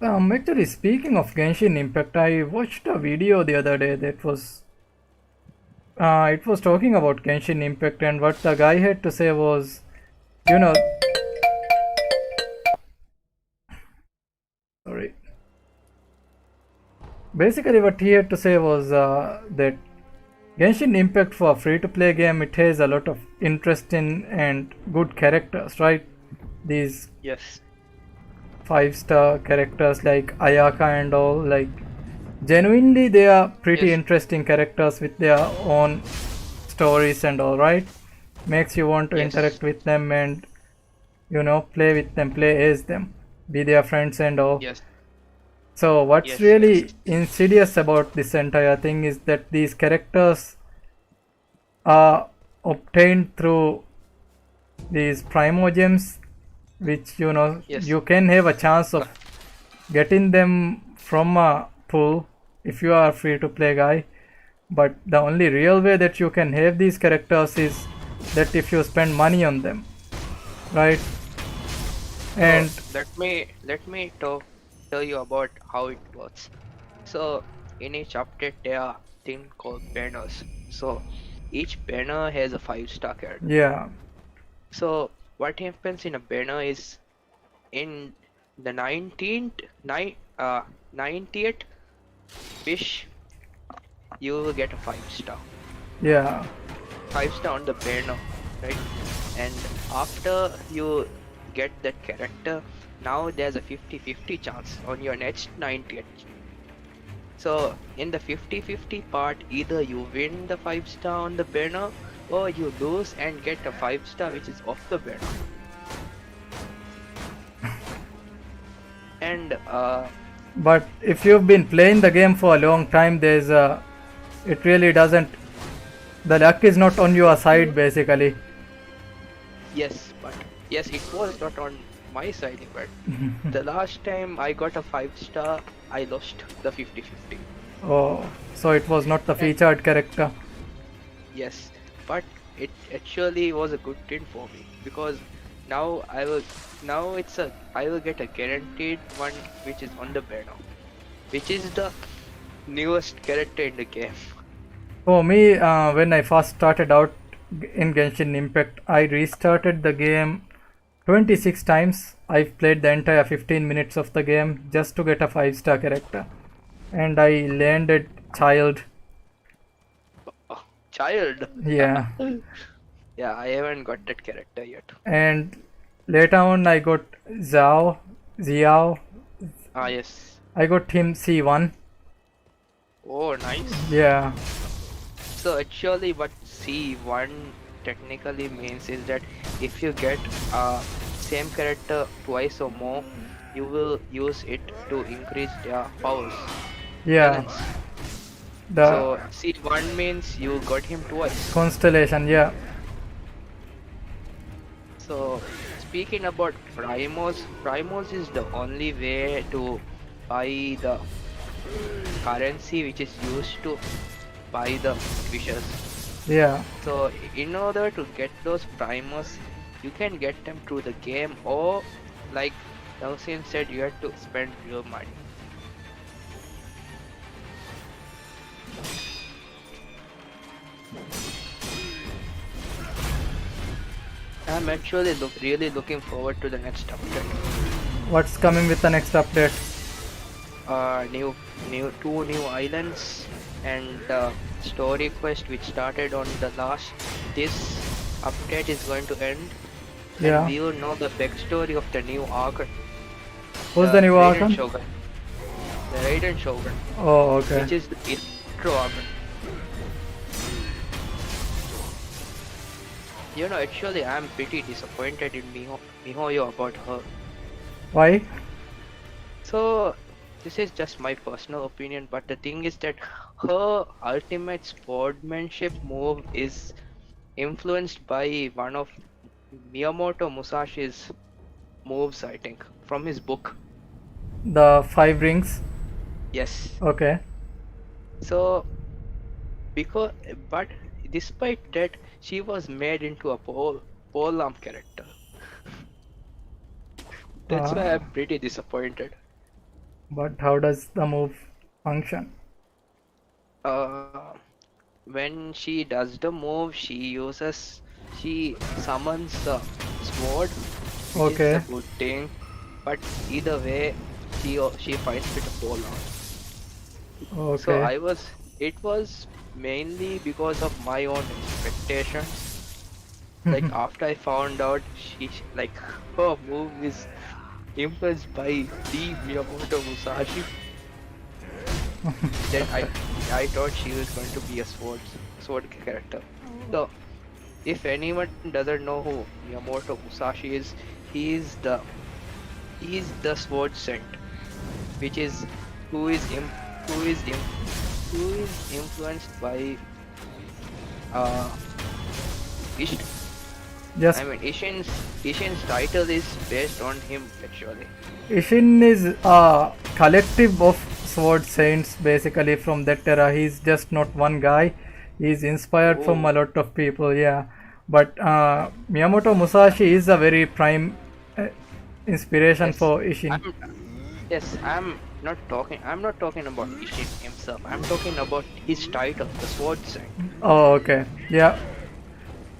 Actually, speaking of Genshin Impact, I watched a video the other day that was it was talking about Genshin Impact, and what the guy had to say was, you know, sorry. Basically, what he had to say was that Genshin Impact, for a free-to-play game, it has a lot of interesting and good characters, right? These Yes. 5-star characters like Ayaka and all, like genuinely they are pretty Yes. interesting characters with their own stories and all, right? Makes you want to Yes. interact with them and play with them, play as them, be their friends and all. Yes. So what's Yes, really yes. insidious about this entire thing is that these characters are obtained through these primogems, which Yes. you can have a chance of getting them from a pool if you are a free to play guy, but the only real way that you can have these characters is that if you spend money on them, right? And So, let me tell you about how it works. So in each update there are thing called banners. So each banner has a 5-star character. yeah, So what happens in a banner is in the 90th wish you will get a 5-star. yeah, 5-star on the banner, right? And after you get that character, now there's a 50-50 chance on your next 90th. So in the 50-50 part, either you win the 5-star on the banner or you lose and get a 5-star which is off the banner. And but if you've been playing the game for a long time, it really doesn't, the luck is not on your side basically. yes, it was not on my side, but the last time I got a 5-star, I lost the 50-50. Oh, so it was not the featured character. Yes, but it actually was a good thing for me because now I will get a guaranteed one which is on the banner, which is the newest character in the game. For me, when I first started out in Genshin Impact, I restarted the game 26 times. I've played the entire 15 minutes of the game just to get a 5-star character, and I landed Child. Child. Yeah. Yeah, I haven't got that character yet. And later on I got Xiao. Ah, yes. I got him C1. Oh, nice. Yeah. So actually what C1 technically means is that if you get same character twice or more, you will use it to increase their powers. Yeah. Balance. The So C1 means you got him twice. constellation, yeah. So speaking about Primos is the only way to buy the currency which is used to buy the fishes. Yeah. So in order to get those primers, you can get them through the game, or like Elsin said, you have to spend real money. I'm actually really looking forward to the next update. What's coming with the next update? Two new islands and story quest which started on the last. This update is going to end, Yeah. and we will know the backstory of the new Archon. Who's the new Raiden Archon? Shogun. The Raiden Shogun, Oh, okay. which is the intro Archon. You know, actually, I'm pretty disappointed in Mihoyo about her. Why? So, this is just my personal opinion, but the thing is that her ultimate sportsmanship move is influenced by one of Miyamoto Musashi's moves, I think, from his book. The 5 rings. Yes. Okay. So, but despite that, she was made into a pole arm character. That's why I'm pretty disappointed. But how does the move function? When she does the move, she summons a sword, which Okay. is a good thing. But either way, she fights with a pole arm. So Okay. it was mainly because of my own expectations. Like after I found out like her move is influenced by the Miyamoto Musashi, then I thought she was going to be a sword character. So if anyone doesn't know who Miyamoto Musashi is, he is the sword saint, which is who is influenced by Ish. Just I mean Ishin's title is based on him actually. Ishin is a collective of sword saints basically from that era. He's just not one guy. He's inspired from a lot of people, yeah. But Miyamoto Musashi is a very prime inspiration Yes, for Ishin. I'm not talking about Ishin himself. I'm talking about his title, the sword saint. Oh, okay. Yeah.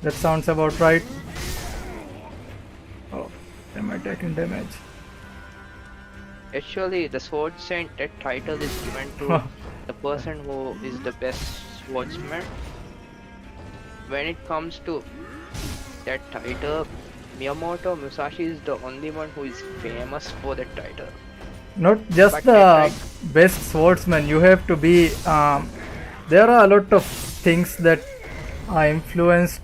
That sounds about right. Oh, am I taking damage? Actually, the sword saint, that title is given to the person who is the best swordsman. When it comes to that title, Miyamoto Musashi is the only one who is famous for that title. Not just But the best swordsman, you have to be. There are a lot of things that are influenced.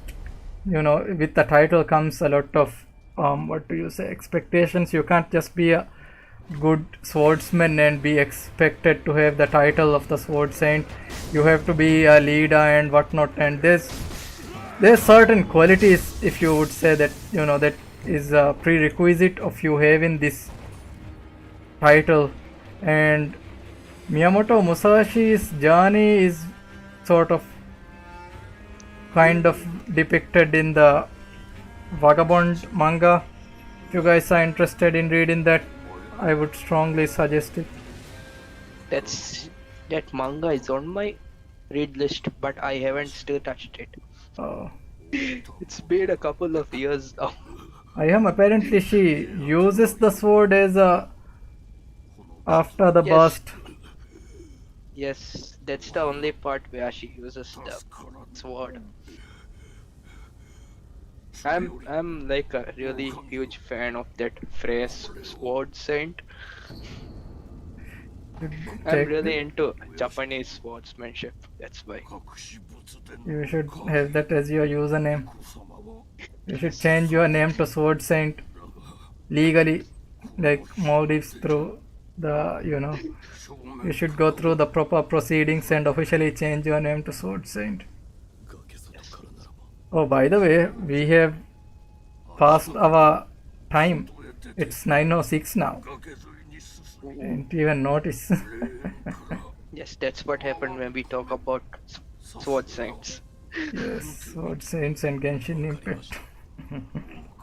You know, with the title comes a lot of what do you say, expectations. You can't just be a good swordsman and be expected to have the title of the sword saint. You have to be a leader and whatnot, and there's certain qualities, if you would say, that you know that is a prerequisite of you having this title. And Miyamoto Musashi's journey is sort of kind of depicted in the Vagabond manga. If you guys are interested in reading that, I would strongly suggest it. That manga is on my read list, but I haven't still touched it. It's been a couple of years now. I am apparently she uses the sword as a after the Yes. burst. Yes, that's the only part where she uses the sword. I'm like a really huge fan of that phrase, sword saint. I'm really into Japanese swordsmanship. That's why. You should have that as your username. You should change your name to Sword Saint legally, like Maldives, through the, you know, you should go through the proper proceedings and officially change your name to Sword Saint. Oh, by the way, we have passed our time. It's 9:06 now. Didn't even notice. Yes, that's what happened when we talk about sword saints. Yes, Sword Saints and Genshin Impact.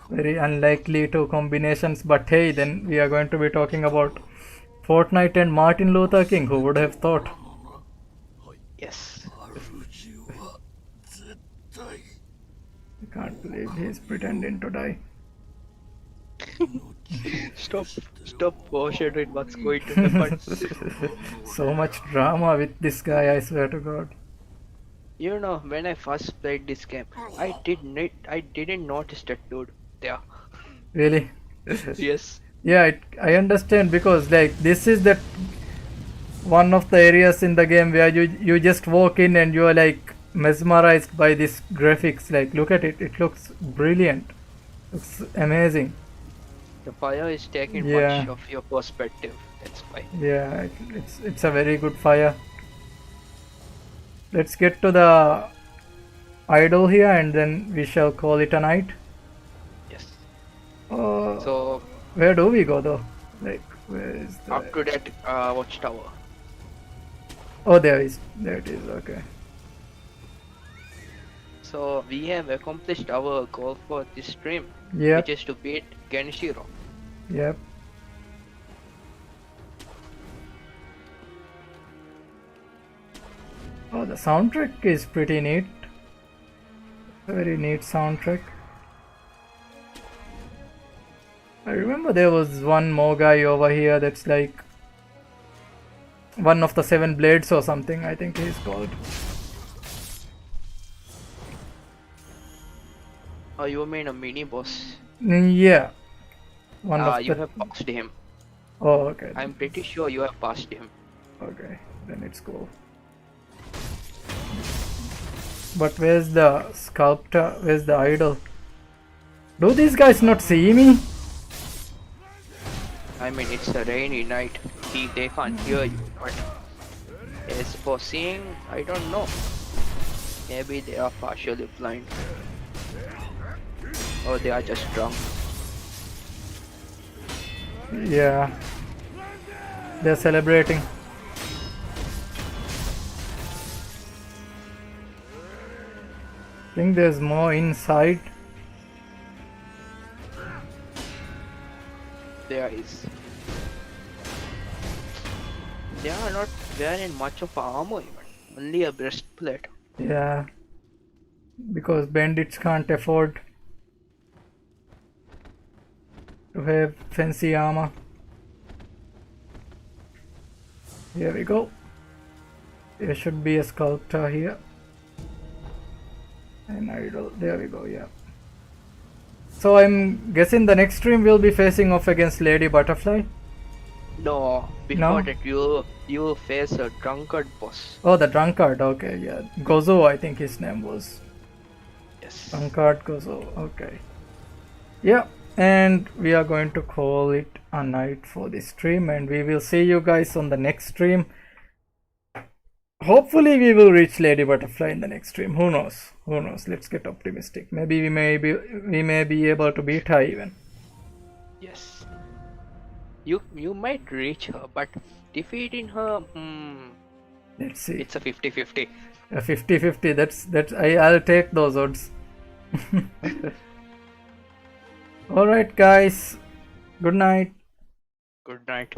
Very unlikely two combinations, but hey, then we are going to be talking about Fortnite and Martin Luther King. Who would have thought? Yes. I can't believe he's pretending to die. Stop foreshadowing what's going to happen. So much drama with this guy, I swear to God. You know, when I first played this game, I didn't notice that dude there. Really? Yes. Yeah, I understand because like this is that one of the areas in the game where you just walk in and you are like mesmerized by this graphics. Like look at it, it looks brilliant. Looks amazing. The fire is taking Yeah. much of your perspective. That's why. Yeah, it's a very good fire. Let's get to the idol here and then we shall call it a night. Yes. Uh, So where do we go though? Like where is the? up to that watchtower. Oh, there it is. Okay. So we have accomplished our goal for this stream, Yep. which is to beat Genshiro. Yep. Oh, the soundtrack is pretty neat. Very neat soundtrack. I remember there was one more guy over here that's like one of the 7 blades or something, I think he's called. Oh, you mean a mini boss? Yeah. One of You the. have passed him. Oh, okay. I'm pretty sure you have passed him. Okay, then it's cool. But where's the sculptor? Where's the idol? Do these guys not see me? I mean, it's a rainy night. They can't hear you. But as for seeing, I don't know. Maybe they are partially blind. Or they are just drunk. Yeah. They're celebrating. I think there's more inside. There is. They are not wearing much of armor even. Only a breastplate. Yeah. Because bandits can't afford to have fancy armor. Here we go. There should be a sculptor here. An idol. There we go, yeah. So I'm guessing the next stream will be facing off against Lady Butterfly. No, before No? that you face a drunkard boss. Oh, the drunkard. Okay, yeah. Gozo, I think his name was. Yes. Drunkard Gozo. Okay. Yeah, and we are going to call it a night for this stream, and we will see you guys on the next stream. Hopefully we will reach Lady Butterfly in the next stream. Who knows? Who knows? Let's get optimistic. Maybe we may be able to beat her even. Yes. You might reach her, but defeating her, Let's see. it's a 50-50. A 50-50. That's I'll take those odds. All right, guys. Good night. Good night.